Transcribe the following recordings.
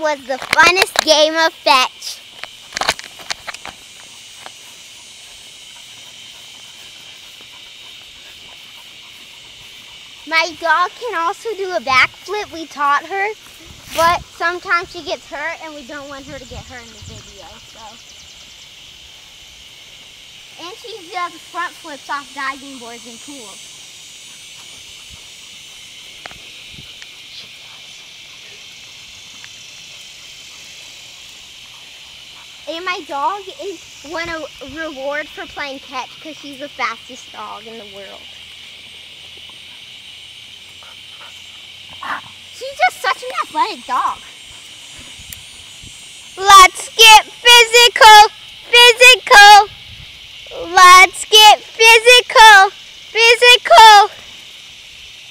was the funnest game of fetch. My dog can also do a backflip. We taught her, but sometimes she gets hurt and we don't want her to get hurt in the video. And she does front flips off diving boards in pools. And my dog won a reward for playing catch because she's the fastest dog in the world. She's just such an athletic dog. Let's get physical, physical. Let's get physical, physical.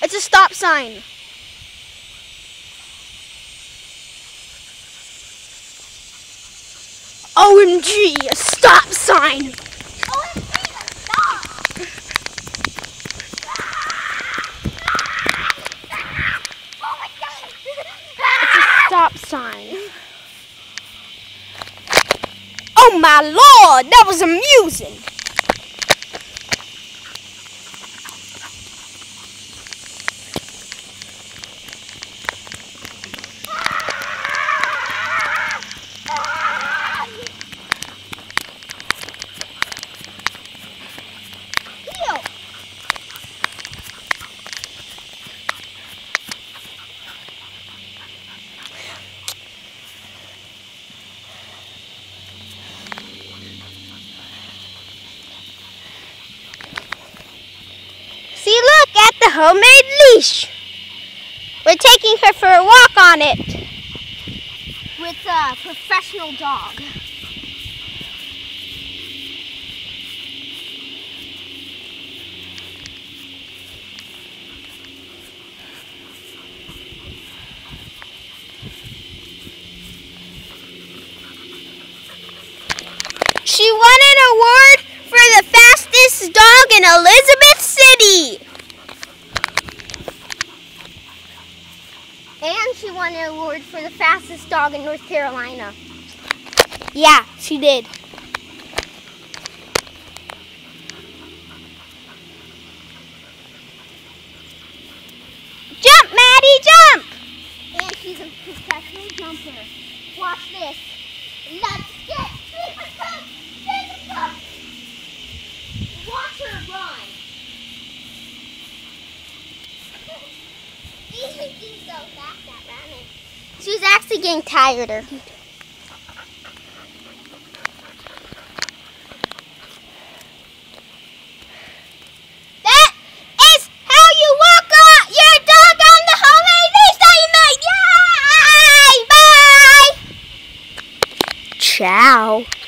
It's a stop sign. OMG, a stop sign. OMG, stop. Oh my God. It's a stop sign. Oh my Lord, that was amusing. See, look at the homemade leash. We're taking her for a walk on it. With a professional dog. She won an award for the fastest dog in Elizabeth City. And she won an award for the fastest dog in North Carolina. Yeah, she did. Jump, Maddie, jump! And she's a professional jumper. Watch this. Let's get physical, physical. Watch her run. She's so fast at running. She's actually getting tireder. That is how you walk your dog on the homemade leash that you made. Yay! Bye! Ciao.